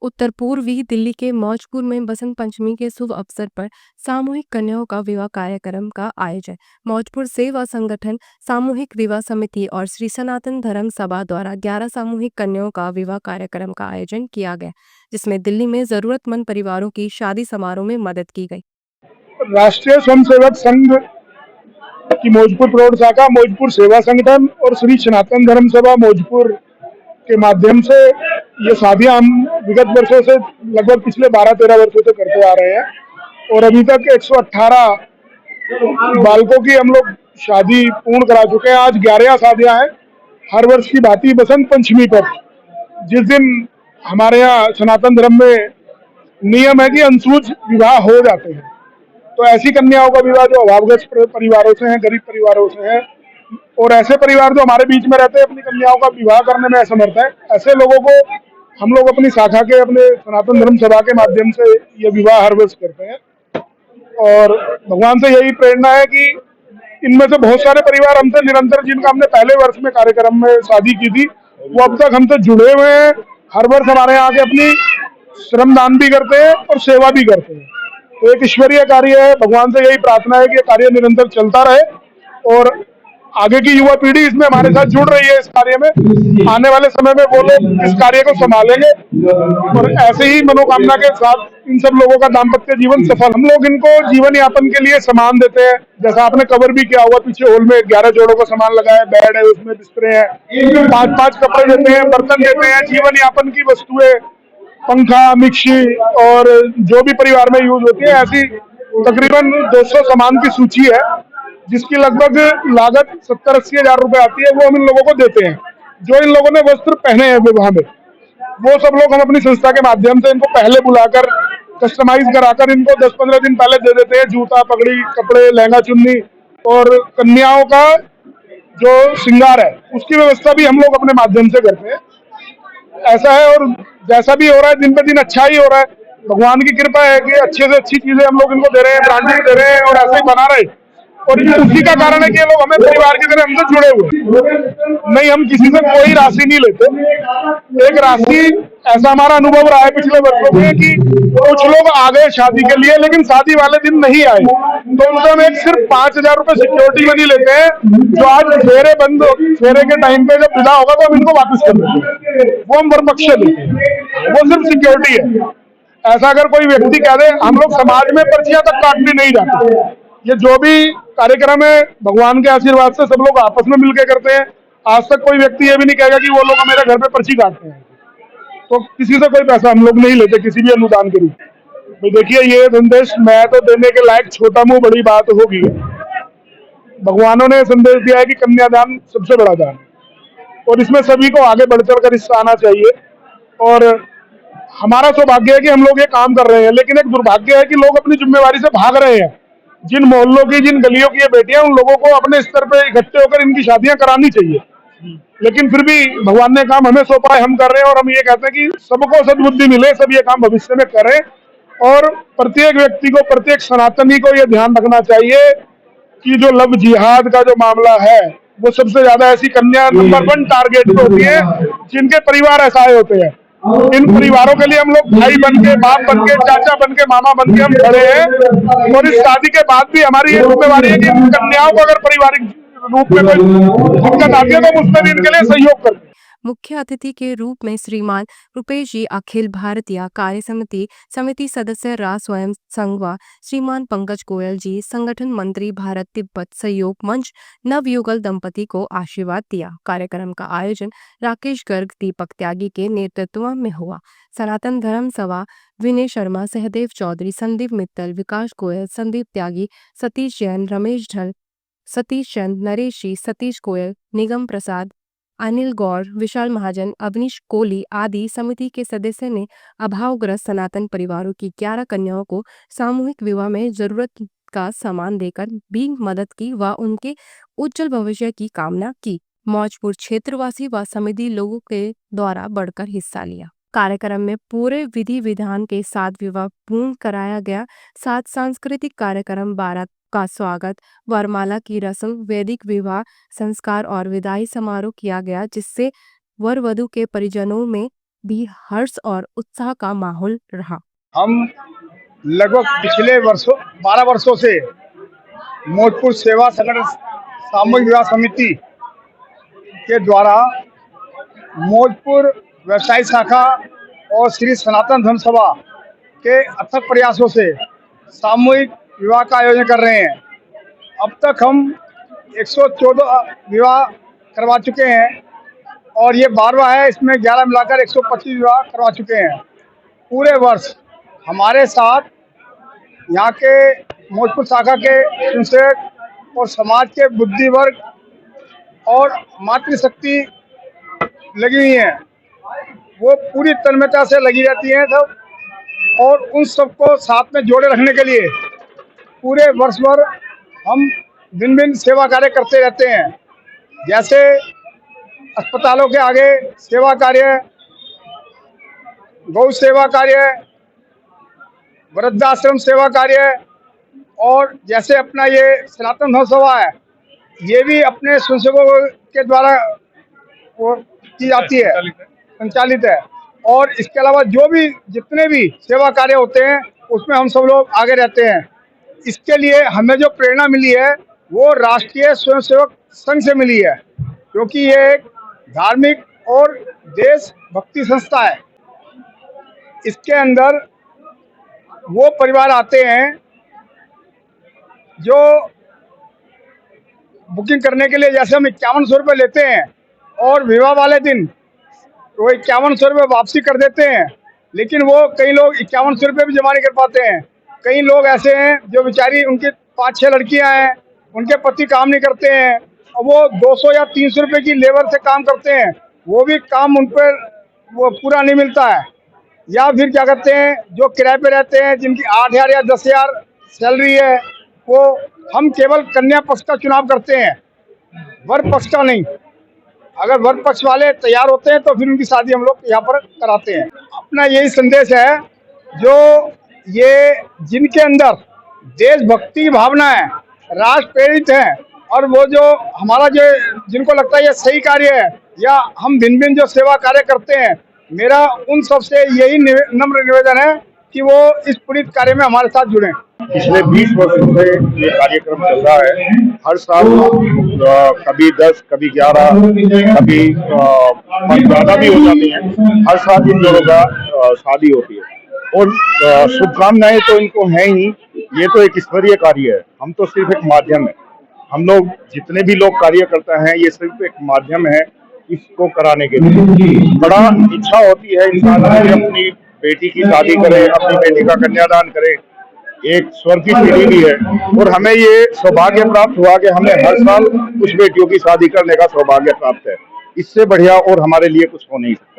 उत्तर पूर्वी दिल्ली के मौजपुर में बसंत पंचमी के शुभ अवसर पर सामूहिक कन्याओं का विवाह कार्यक्रम का आयोजन मौजपुर सेवा संगठन, सामूहिक विवाह समिति और श्री सनातन धर्म सभा द्वारा 11 सामूहिक कन्याओं का विवाह कार्यक्रम का आयोजन किया गया, जिसमें दिल्ली में जरूरतमंद परिवारों की शादी समारोह में मदद की गई। राष्ट्रीय स्वयंसेवक संघ की मौजपुर प्रौढ़ शाखा, मौजपुर सेवा संगठन और श्री सनातन धर्म सभा मौजपुर के माध्यम से ये शादियां हम विगत वर्षों से लगभग पिछले 12-13 वर्षों से करते आ रहे हैं और अभी तक 118 बालकों की हम लोग शादी पूर्ण करा चुके हैं। आज 11 शादियां हैं। हर वर्ष की भांति बसंत पंचमी पर, जिस दिन हमारे यहाँ सनातन धर्म में नियम है कि अनसूच विवाह हो जाते हैं, तो ऐसी कन्याओं का विवाह जो अभावग्रस्त परिवारों से हैं, गरीब परिवारों से हैं और ऐसे परिवार जो हमारे बीच में रहते हैं, अपनी कन्याओं का विवाह करने में असमर्थ है, ऐसे लोगों को हम लोग अपनी शाखा के, अपने सनातन धर्म सभा के माध्यम से ये विवाह हर वर्ष करते हैं। और भगवान से यही प्रेरणा है कि इनमें से बहुत सारे परिवार हमसे निरंतर, जिनका हमने पहले वर्ष में कार्यक्रम में शादी की थी, वो अब तक हमसे जुड़े हुए हैं। हर वर्ष हमारे यहाँ आके अपनी श्रमदान भी करते हैं और सेवा भी करते हैं। तो एक ईश्वरीय कार्य है। भगवान से यही प्रार्थना है कि ये कार्य निरंतर चलता रहे और आगे की युवा पीढ़ी इसमें हमारे साथ जुड़ रही है। इस कार्य में आने वाले समय में वो लोग इस कार्य को संभालेंगे और ऐसे ही मनोकामना के साथ इन सब लोगों का दाम्पत्य जीवन सफल। हम लोग इनको जीवन यापन के लिए सामान देते हैं, जैसा आपने कवर भी किया हुआ, पीछे हॉल में 11 जोड़ों का सामान लगा है, बेड है, उसमें बिस्तरे हैं, 5-5 कपड़े देते हैं, बर्तन देते हैं, जीवन यापन की वस्तुएं, पंखा, मिक्सी और जो भी परिवार में यूज होती है, ऐसी तकरीबन 200 सामान की सूची है, जिसकी लगभग लागत 70-80 हजार रुपए आती है। वो हम इन लोगों को देते हैं। जो इन लोगों ने वस्त्र पहने हैं विवाह में, वो सब लोग हम अपनी संस्था के माध्यम से इनको पहले बुलाकर कस्टमाइज कराकर इनको 10-15 दिन पहले दे देते हैं। जूता, पगड़ी, कपड़े, लहंगा, चुन्नी और कन्याओं का जो श्रृंगार है उसकी व्यवस्था भी हम लोग अपने माध्यम से करते हैं। ऐसा है और जैसा भी हो रहा है, दिन पे दिन अच्छा ही हो रहा है। भगवान की कृपा है कि अच्छे से अच्छी चीजें हम लोग इनको दे रहे हैं, ब्रांडिंग दे रहे हैं और ऐसे ही बना रहे हैं। और उसी का कारण है कि ये लोग हमें परिवार की तरह हमसे जुड़े हुए। नहीं, हम किसी से कोई राशि नहीं लेते। एक राशि, ऐसा हमारा अनुभव रहा है पिछले वर्षों में कि कुछ लोग आ गए शादी के लिए, लेकिन शादी वाले दिन नहीं आए, तो उनसे हम एक सिर्फ 5,000 रुपए सिक्योरिटी मनी लेते हैं, जो आज फेरे के टाइम पे जब विदा होगा तो हम इनको वापस कर देते हैं। वो हम वरबख्शे देते हैं, वो सिर्फ सिक्योरिटी है। ऐसा अगर कोई व्यक्ति कह दे, हम लोग समाज में पर्चियां तक काटने नहीं जाते। ये जो भी कार्यक्रम है, भगवान के आशीर्वाद से सब लोग आपस में मिलकर करते हैं। आज तक कोई व्यक्ति ये भी नहीं कहेगा कि वो लोग मेरे घर पे पर्ची काटते हैं। तो किसी से कोई पैसा हम लोग नहीं लेते, किसी भी अनुदान के रूप में। तो देखिए, ये संदेश मैं तो देने के लायक छोटा मुंह बड़ी बात होगी। भगवानों ने संदेश दिया है कि कन्यादान सबसे बड़ा दान है और इसमें सभी को आगे बढ़ चढ़ कर हिस्सा आना चाहिए। और हमारा सौभाग्य है कि हम लोग ये काम कर रहे हैं, लेकिन एक दुर्भाग्य है कि लोग अपनी जिम्मेवारी से भाग रहे हैं। जिन मोहल्लों की, जिन गलियों की ये बेटियां, उन लोगों को अपने स्तर पे इकट्ठे होकर इनकी शादियां करानी चाहिए। लेकिन फिर भी भगवान ने काम हमें सौंपा है, हम कर रहे हैं। और हम ये कहते हैं कि सबको सद्बुद्धि मिले, सब ये काम भविष्य में करें। और प्रत्येक व्यक्ति को, प्रत्येक सनातनी को ये ध्यान रखना चाहिए कि जो लव जिहाद का जो मामला है, वो सबसे ज्यादा ऐसी कन्या नंबर 1 टारगेट पे होती है जिनके परिवार असहाय होते हैं। इन परिवारों के लिए हम लोग भाई बन के, बाप बन के, चाचा बन के, मामा बन के हम खड़े हैं। और इस शादी के बाद भी हमारी ये जिम्मेवारी है कि कन्याओं को अगर पारिवारिक रूप में कोई दिक्कत आती है तो उसमें भी इनके लिए सहयोग करते हैं। मुख्य अतिथि के रूप में श्रीमान रुपेश जी, अखिल भारतीय कार्य समिति सदस्य राज स्वयं संघवा, श्रीमान पंकज गोयल जी, संगठन मंत्री, भारत तिब्बत सहयोग मंच, नवयुगल दंपति को आशीर्वाद दिया। कार्यक्रम का आयोजन राकेश गर्ग, दीपक त्यागी के नेतृत्व में हुआ। सनातन धर्म सभा विनय शर्मा, सहदेव चौधरी, संदीप मित्तल, विकास गोयल, संदीप त्यागी, सतीश जैन, रमेश ढल, सतीश चंद, नरेश जी, सतीश गोयल, निगम प्रसाद, अनिल गौर, विशाल महाजन, अवनीश कोहली आदि समिति के सदस्य ने अभावग्रस्त सनातन परिवारों की 11 कन्याओं को सामूहिक विवाह में जरूरत का सामान देकर भी मदद की व उनके उज्जवल भविष्य की कामना की। मौजपुर क्षेत्रवासी व समिति लोगों के द्वारा बढ़कर हिस्सा लिया। कार्यक्रम में पूरे विधि विधान के साथ विवाह पूर्ण कराया गया। साथ सांस्कृतिक कार्यक्रम, बारात का स्वागत, वरमाला की रस्म, वैदिक विवाह संस्कार और विदाई समारोह किया गया, जिससे वर वधु के परिजनों में भी हर्ष और उत्साह का माहौल रहा। हम लगभग पिछले 12 वर्षों से मौजपुर सेवा संगठन सामूहिक विवाह समिति के द्वारा मौजपुर व्यवसायी शाखा और श्री सनातन धर्म सभा के अथक प्रयासों से सामूहिक विवाह का आयोजन कर रहे हैं। अब तक हम 114 विवाह करवा चुके हैं और ये 12वां है। इसमें 11 मिलाकर 125 विवाह करवा चुके हैं। पूरे वर्ष हमारे साथ यहाँ के मौजपुर शाखा के स्वयंसेवक और समाज के बुद्धि वर्ग और मातृशक्ति लगी हुई हैं। वो पूरी तन्मयता से लगी रहती हैं सब, और उन सबको साथ में जोड़े रखने के लिए पूरे वर्ष भर हम भिन्न भिन्न सेवा कार्य करते रहते हैं। जैसे अस्पतालों के आगे सेवा कार्य, गौ सेवा कार्य, वृद्धाश्रम सेवा कार्य, और जैसे अपना ये सनातन धर्म सभा है, ये भी अपने स्वयंसेवकों के द्वारा वो की जाती है, संचालित है। और इसके अलावा जो भी जितने भी सेवा कार्य होते हैं उसमें हम सब लोग आगे रहते हैं। इसके लिए हमें जो प्रेरणा मिली है वो राष्ट्रीय स्वयंसेवक संघ से मिली है, क्योंकि ये एक धार्मिक और देशभक्ति संस्था है। इसके अंदर वो परिवार आते हैं जो बुकिंग करने के लिए, जैसे हम 5100 रुपये लेते हैं और विवाह वाले दिन वो 5100 रुपये वापसी कर देते हैं, लेकिन वो कई लोग 5100 रुपये भी जमा नहीं कर पाते हैं। कई लोग ऐसे हैं जो बेचारी, उनकी 5-6 लड़कियां हैं, उनके पति काम नहीं करते हैं और वो 200 या 300 रुपये की लेबर से काम करते हैं, वो भी काम उन पर वो पूरा नहीं मिलता है। या फिर क्या करते हैं, जो किराए पे रहते हैं, जिनकी 8,000 या 10,000 सैलरी है, वो हम केवल कन्या पक्ष का चुनाव करते हैं, वर पक्ष का नहीं। अगर वर पक्ष वाले तैयार होते हैं तो फिर उनकी शादी हम लोग यहाँ पर कराते हैं। अपना यही संदेश है, जो ये जिनके अंदर देशभक्ति की भावना है, राष्ट्र प्रेरित है, और वो जो हमारा जो जिनको लगता है ये सही कार्य है, या हम भिन्न भिन्न जो सेवा कार्य करते हैं, मेरा उन सबसे यही नम्र निवेदन है कि वो इस पुनीत कार्य में हमारे साथ जुड़ें। पिछले 20 वर्षों से ये कार्यक्रम चल रहा है। हर साल कभी 10, कभी 11, कभी 5 ज्यादा भी हो जाती हैं। हर साल इन लोगों का शादी होती है और शुभकामनाएं तो इनको हैं ही। ये तो एक ईश्वरीय कार्य है, हम तो सिर्फ एक माध्यम है। हम लोग जितने भी लोग कार्य करते हैं, ये सिर्फ एक माध्यम है इसको कराने के लिए। बड़ा इच्छा होती है इंसान की अपनी बेटी की शादी करे, अपनी बेटी का कन्यादान करे, एक स्वर्ग की पीढ़ी भी है। और हमें ये सौभाग्य प्राप्त हुआ कि हमें हर साल कुछ बेटियों की शादी करने का सौभाग्य प्राप्त है। इससे बढ़िया और हमारे लिए कुछ हो नहीं सकता।